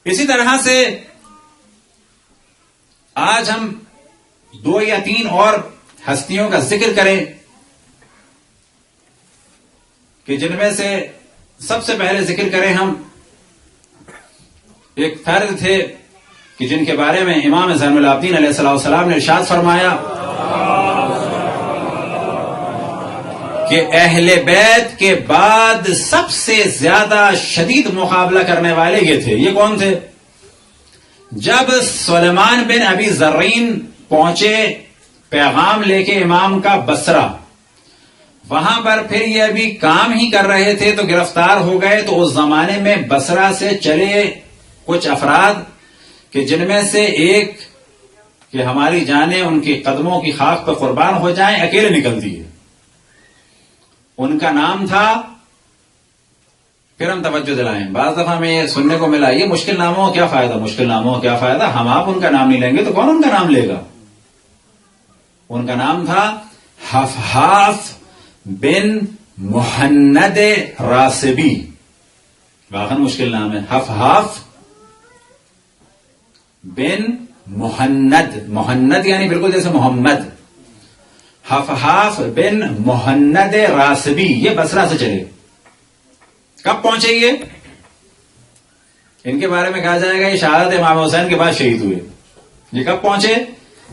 اسی طرح سے آج ہم 2 یا 3 اور ہستیوں کا ذکر کریں کہ جن میں سے سب سے پہلے ذکر کریں ہم ایک فرد تھے کہ جن کے بارے میں امام زین العابدین علیہ السلام نے ارشاد فرمایا کہ اہل بیت کے بعد سب سے زیادہ شدید مقابلہ کرنے والے یہ تھے. یہ کون تھے؟ جب سلیمان بن ابی زرین پہنچے پیغام لے کے امام کا بصرہ، وہاں پر پھر یہ ابھی کام ہی کر رہے تھے تو گرفتار ہو گئے. تو اس زمانے میں بصرہ سے چلے کچھ افراد کہ جن میں سے ایک کہ ہماری جانیں ان کی قدموں کی خاک پر قربان ہو جائیں، اکیلے نکل دیے. ان کا نام تھا، پھر ہم توجہ دلائیں، بعض دفعہ میں یہ سننے کو ملا یہ مشکل ناموں کا کیا فائدہ، مشکل ناموں کا کیا فائدہ، ہم آپ ان کا نام نہیں لیں گے تو کون ان کا نام لے گا. ان کا نام تھا حفحاف بن مہند راسبی. واقعا مشکل نام ہے، حفحاف بن مہند. مہند یعنی بالکل جیسے محمد. حفحاف بن مہند راسبی یہ بصرہ سے چلے. کب پہنچے یہ؟ ان کے بارے میں کہا جائے گا یہ شہادت امام حسین کے بعد شہید ہوئے. یہ کب پہنچے؟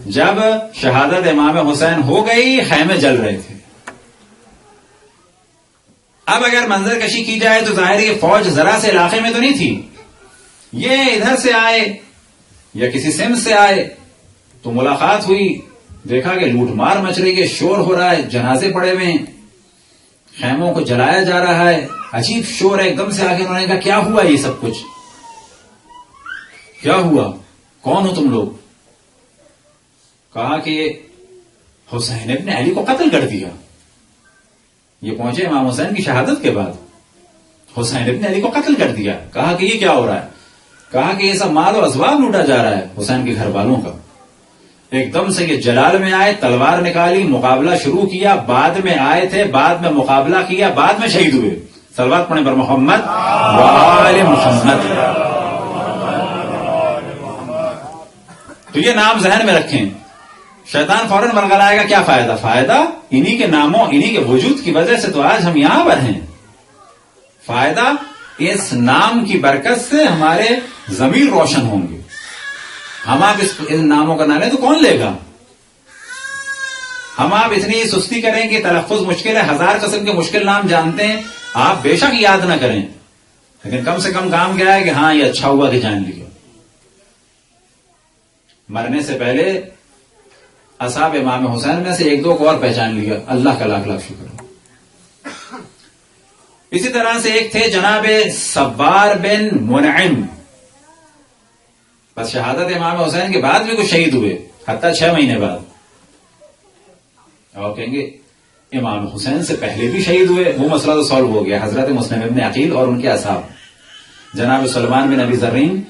جب شہادت امام حسین ہو گئی، خیمے جل رہے تھے. اب اگر منظر کشی کی جائے تو ظاہر یہ فوج ذرا سے علاقے میں تو نہیں تھی. یہ ادھر سے آئے یا کسی سمت سے آئے تو ملاقات ہوئی، دیکھا کہ لوٹ مار مچ رہی ہے، شور ہو رہا ہے، جنازے پڑے ہوئے ہیں، خیموں کو جلایا جا رہا ہے، عجیب شور ہے. ایک دم سے آگے انہوں نے کہا کیا ہوا یہ سب کچھ، کیا ہوا، کون ہو تم لوگ؟ کہا کہ حسین ابن علی کو قتل کر دیا. یہ پہنچے امام حسین کی شہادت کے بعد، حسین ابن علی کو قتل کر دیا. کہا کہ یہ کیا ہو رہا ہے؟ کہا کہ یہ سب مال و ازواج لوٹا جا رہا ہے حسین کے گھر والوں کا. ایک دم سے یہ جلال میں آئے، تلوار نکالی، مقابلہ شروع کیا. بعد میں آئے تھے، بعد میں مقابلہ کیا، بعد میں شہید ہوئے. صلوات پڑھیں پر محمد وآل محمد. تو یہ نام ذہن میں رکھیں. شیطان فوراً برگلائے گا کیا فائدہ؟ فائدہ انہی کے ناموں، انہی کے وجود کی وجہ سے تو آج ہم یہاں پر ہیں. فائدہ اس نام کی برکت سے ہمارے ضمیر روشن ہوں گے. ہم آپ ان ناموں کا نہ لیں تو کون لے گا؟ ہم آپ اتنی سستی کریں کہ تلفظ مشکل ہے، 1000 قسم کے مشکل نام جانتے ہیں، آپ بے شک یاد نہ کریں، لیکن کم سے کم کام کیا ہے کہ ہاں یہ اچھا ہوا کہ جان لیا. مرنے سے پہلے اصحاب امام حسین میں سے 1-2 کو اور پہچان لیا. اللہ کا لاکھ لاکھ شکر. اسی طرح سے ایک تھے جناب سوار بن منعم. بس شہادت امام حسین کے بعد بھی کچھ شہید ہوئے، حتیٰ 6 مہینے بعد. اور کہیں گے امام حسین سے پہلے بھی شہید ہوئے، وہ مسئلہ تو سالو ہو گیا. حضرت مسلم ابن عقیل اور ان کے اصحاب، جناب سلیمان بن ابی زرین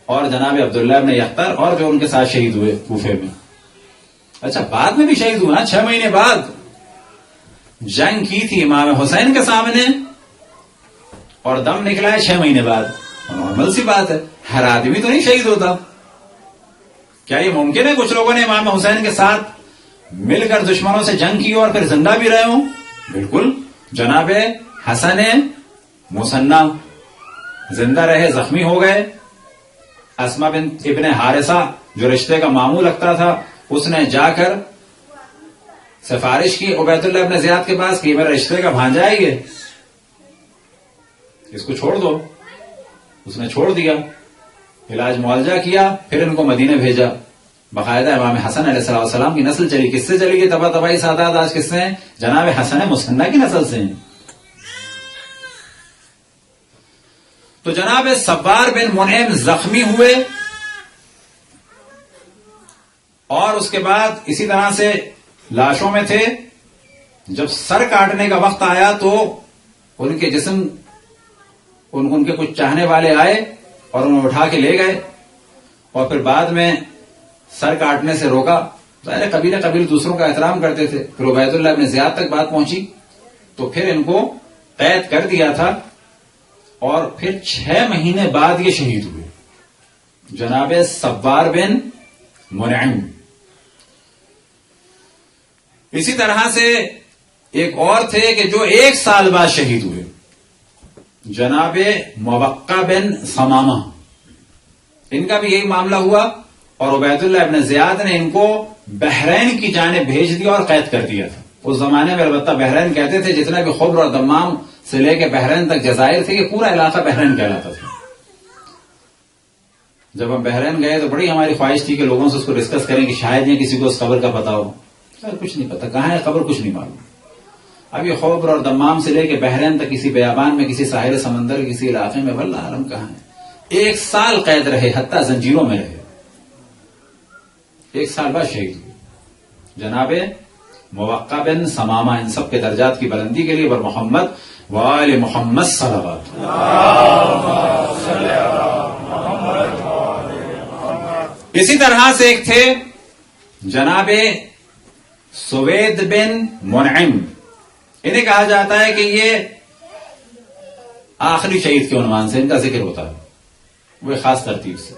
اور جناب عبداللہ ابن یختر اور جو ان کے ساتھ شہید ہوئے کوفے میں. اچھا بعد میں بھی شہید ہوا، 6 مہینے بعد. جنگ کی تھی امام حسین کے سامنے اور دم نکلا ہے 6 مہینے بعد. نارمل سی بات ہے، ہر آدمی تو نہیں شہید ہوتا. کیا یہ ممکن ہے کچھ لوگوں نے امام حسین کے ساتھ مل کر دشمنوں سے جنگ کی اور پھر زندہ بھی رہے ہوں؟ بالکل. جناب حسن مصنع زندہ رہے، زخمی ہو گئے. اسما بنت ابن حارثہ جو رشتے کا ماموں لگتا تھا، اس نے جا کر سفارش کی عبید اللہ ابن زیاد کے پاس کہ میرا رشتے کا بھانجا ہے یہ، اس کو چھوڑ دو. اس نے چھوڑ دیا، علاج معالجہ کیا، پھر ان کو مدینے بھیجا. باقاعدہ امام حسن علیہ السلام کی نسل چلی. کس سے چلی گئی؟ تبائی سادات آج کس سے ہیں؟ جناب حسن مصنع کی نسل سے ہیں. تو جناب سوار بن منعم زخمی ہوئے اور اس کے بعد اسی طرح سے لاشوں میں تھے. جب سر کاٹنے کا وقت آیا تو ان کے جسم ان کے کچھ چاہنے والے آئے اور انہیں اٹھا کے لے گئے اور پھر بعد میں سر کاٹنے سے روکا. ظاہر قبیلے دوسروں کا احترام کرتے تھے. پھر عبید اللہ ابن زیاد تک بات پہنچی تو پھر ان کو قید کر دیا تھا اور پھر 6 مہینے بعد یہ شہید ہوئے. جناب سوار بن منعم. اسی طرح سے ایک اور تھے کہ جو 1 سال بعد شہید ہوئے، جناب موقع بن ثمامہ. ان کا بھی یہی معاملہ ہوا اور عبید اللہ ابن زیاد نے ان کو بحرین کی جانب بھیج دیا اور قید کر دیا تھا. اس زمانے میں البتہ بحرین کہتے تھے، جتنا بھی خبر اور دمام سے لے کے بحرین تک جزائر تھے، یہ پورا علاقہ بحرین کہلاتا تھا. جب ہم بحرین گئے تو بڑی ہماری خواہش تھی کہ لوگوں سے اس کو ڈسکس کریں کہ شاید یہ کسی کو اس قبر کا پتا ہو. کچھ نہیں پتا کہاں ہے قبر، کچھ نہیں معلوم. اب یہ خبر اور دمام سے لے کے بحرین تک کسی بیابان میں، کسی ساحل سمندر کے کسی علاقے میں، واللہ عالم کہاں ہے. 1 سال قید رہے، حتیٰ زنجیروں میں رہے. 1 سال بعد شہید ہوئے. جناب موقع بن ثمامہ. ان سب کے درجات کی بلندی کے لیے محمد وآل محمد صلوات. اسی طرح سے ایک تھے جناب سوید بن منعم. انہیں کہا جاتا ہے کہ یہ آخری شہید کے عنوان سے ان کا ذکر ہوتا ہے، وہ خاص ترتیب سے.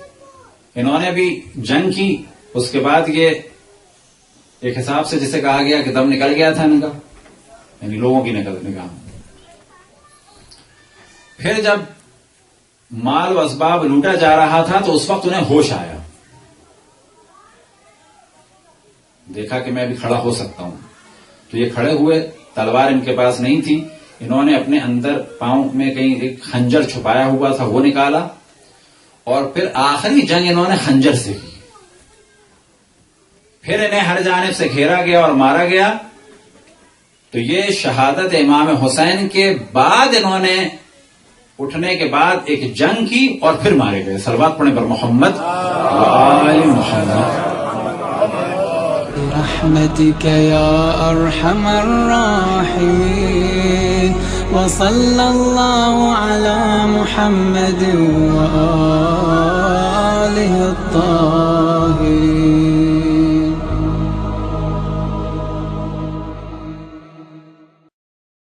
انہوں نے بھی جنگ کی، اس کے بعد یہ ایک حساب سے جسے کہا گیا کہ دم نکل گیا تھا ان کا، یعنی لوگوں کی نگاہ. پھر جب مال و اسباب لوٹا جا رہا تھا تو اس وقت انہیں ہوش آیا، دیکھا کہ میں بھی کھڑا ہو سکتا ہوں. تو یہ کھڑے ہوئے، تلوار ان کے پاس نہیں تھی. انہوں نے اپنے اندر پاؤں میں کہیں ایک خنجر چھپایا ہوا تھا، وہ نکالا اور پھر آخری جنگ انہوں نے خنجر سے کی. پھر انہیں ہر جانب سے گھیرا گیا اور مارا گیا. تو یہ شہادت امام حسین کے بعد انہوں نے اٹھنے کے بعد ایک جنگ کی اور پھر مارے گئے. صلوات پڑھیں پر محمد وآل محمد. برحمتك يا أرحم الراحمين وصلى الله على محمد وآله